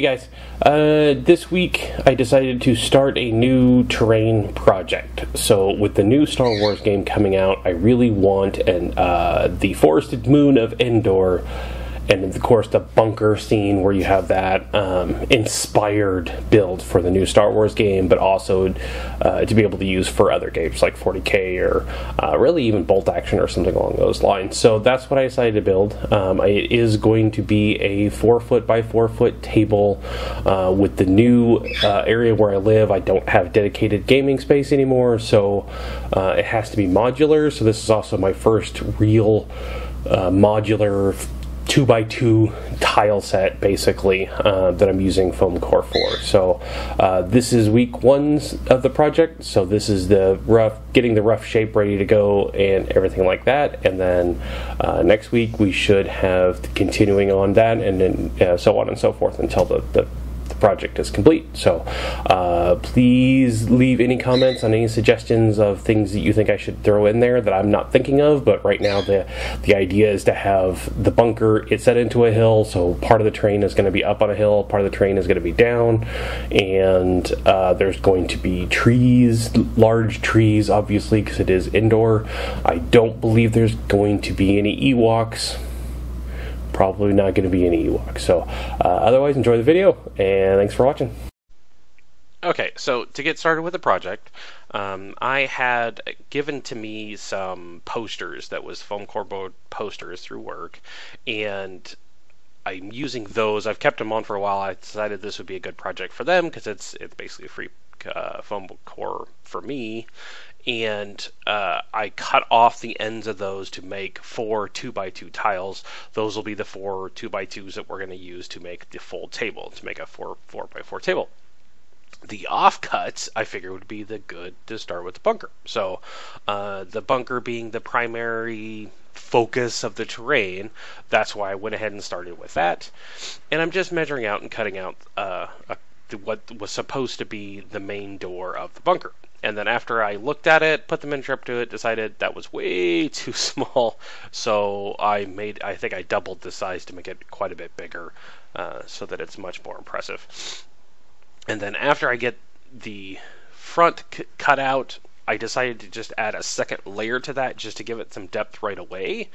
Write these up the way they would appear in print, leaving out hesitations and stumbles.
Hey guys, this week I decided to start a new terrain project. So with the new Star Wars game coming out, I really want the forested moon of Endor, and of course the bunker scene where you have that inspired build for the new Star Wars game, but also to be able to use for other games like 40K or really even Bolt Action or something along those lines. So that's what I decided to build. It is going to be a 4-foot by 4-foot table with the new area where I live. I don't have dedicated gaming space anymore, so it has to be modular. So this is also my first real modular 2x2 tile set, basically, that I'm using foam core for. So this is week 1 of the project. So this is getting the rough shape ready to go and everything like that. And then next week we should have continuing on that, and then so on and so forth until the project is complete. So please leave any comments on any suggestions of things that you think I should throw in there that I'm not thinking of. But right now the idea is to have the bunker, it's set into a hill, so part of the terrain is going to be up on a hill, part of the terrain is going to be down, and there's going to be trees, large trees, obviously, because it is Endor. I don't believe there's going to be any Ewoks. Probably not going to be any Ewoks. So otherwise, enjoy the video, and thanks for watching. Okay, so to get started with the project, I had given to me some posters that was foam core board posters through work, and I'm using those. I've kept them on for a while. I decided this would be a good project for them because it's basically a free foam core for me, and I cut off the ends of those to make 4 2x2 tiles. Those will be the 4 2x2s that we're going to use to make the full table, to make a 4x4 table. The offcuts, I figured, would be the good to start with the bunker. So the bunker being the primary focus of the terrain, that's why I went ahead and started with that. And I'm just measuring out and cutting out what was supposed to be the main door of the bunker. And then after I looked at it, put the miniature up to it, decided that was way too small. So I think I doubled the size to make it quite a bit bigger, so that it's much more impressive. And then after I get the front cut out, I decided to just add a second layer to that just to give it some depth right away.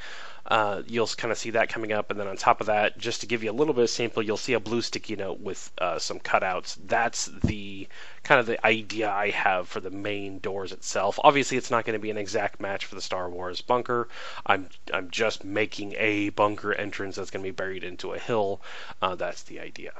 You'll kind of see that coming up, and then on top of that, just to give you a little bit of sample, you'll see a blue sticky note with some cutouts. That's the kind of the idea I have for the main doors itself. Obviously, it's not going to be an exact match for the Star Wars bunker. I'm just making a bunker entrance that's going to be buried into a hill. That's the idea.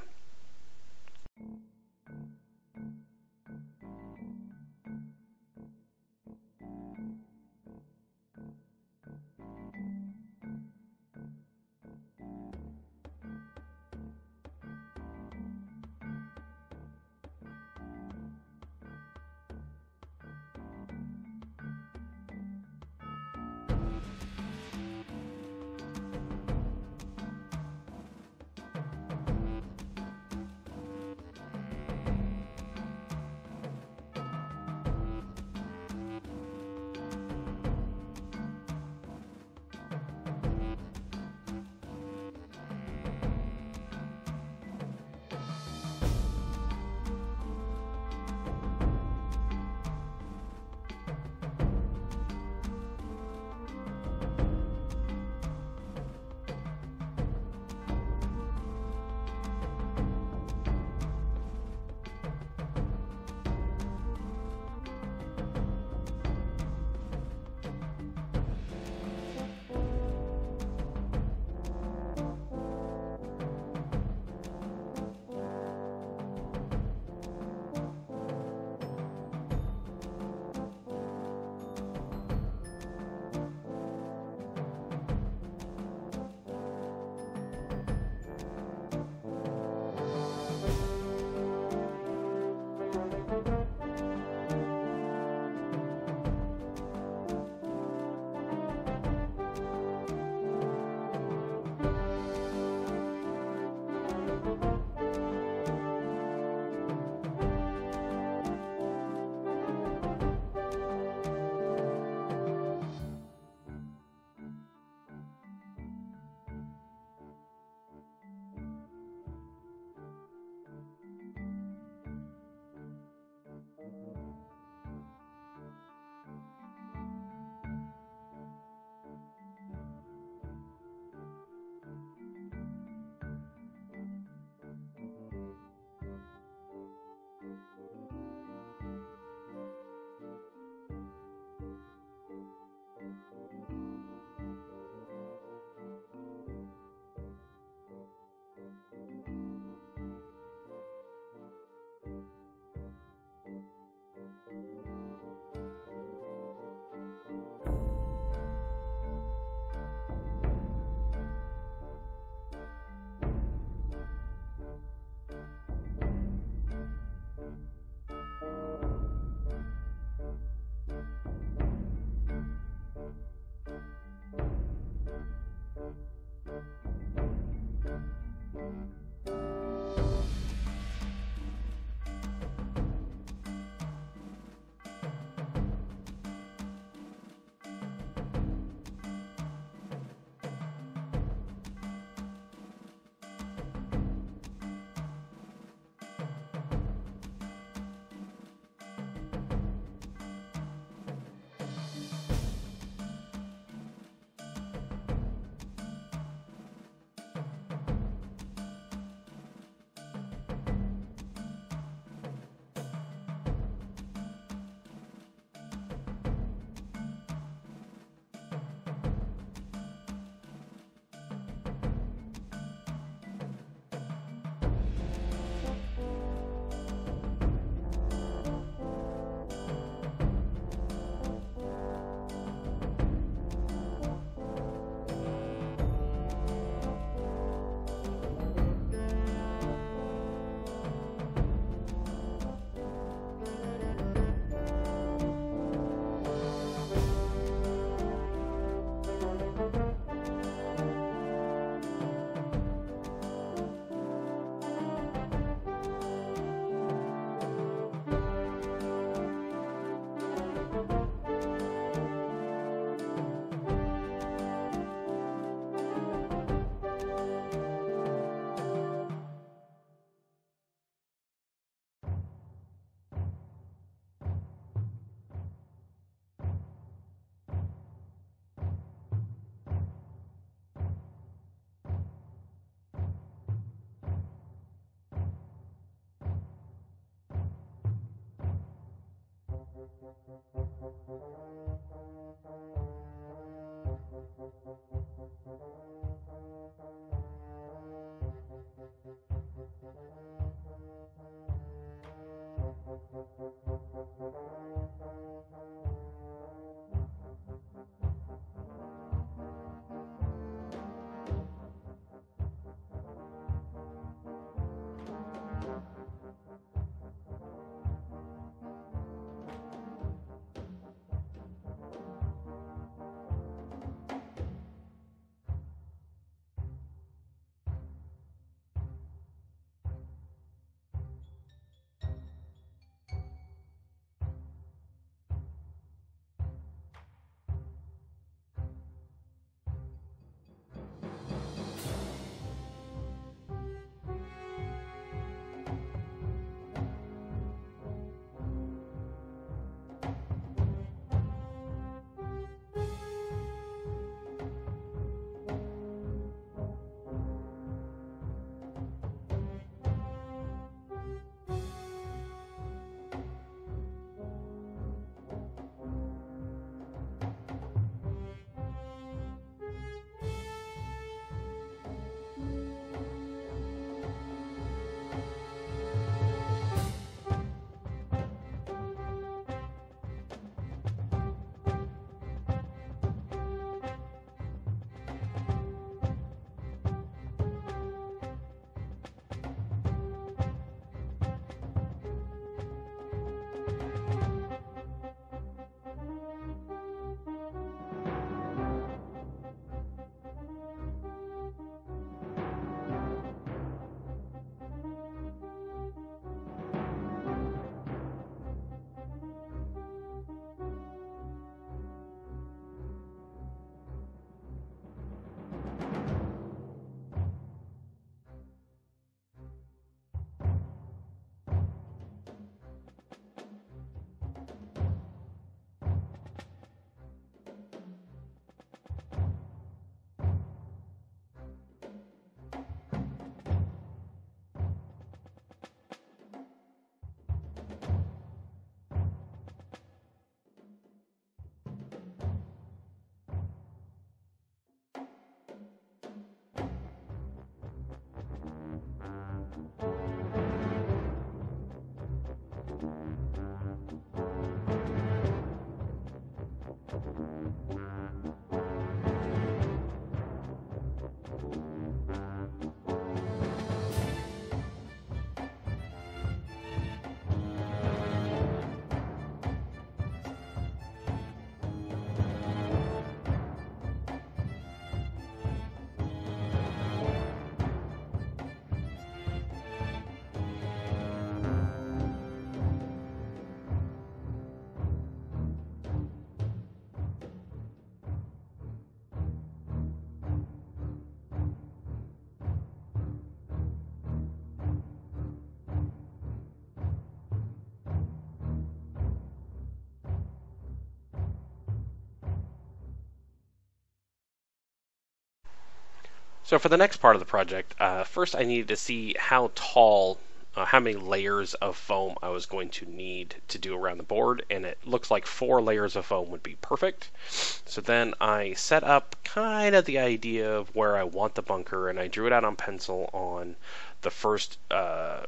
So for the next part of the project, first I needed to see how tall, how many layers of foam I was going to need to do around the board, and it looks like 4 layers of foam would be perfect. So then I set up kind of the idea of where I want the bunker, and I drew it out on pencil on the first, kind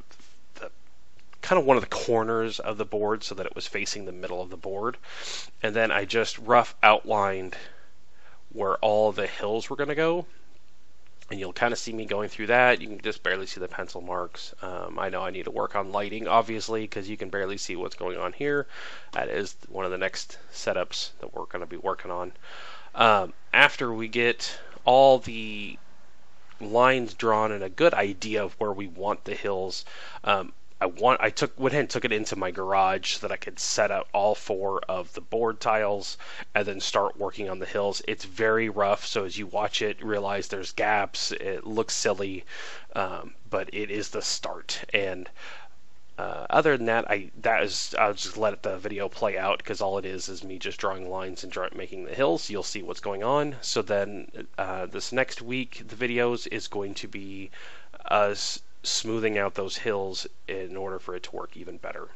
of one of the corners of the board so that it was facing the middle of the board. And then I just rough outlined where all the hills were going to go. And you'll kind of see me going through that. You can just barely see the pencil marks. I know I need to work on lighting, obviously, because you can barely see what's going on here. That is one of the next setups that we're going to be working on. After we get all the lines drawn and a good idea of where we want the hills, went ahead and took it into my garage so that I could set out all 4 of the board tiles and then start working on the hills. It's very rough, so as you watch it, realize there's gaps. It looks silly, but it is the start. And other than that, I'll just let the video play out because all it is me just drawing lines and making the hills. You'll see what's going on. So then this next week, the videos is going to be us smoothing out those hills in order for it to work even better.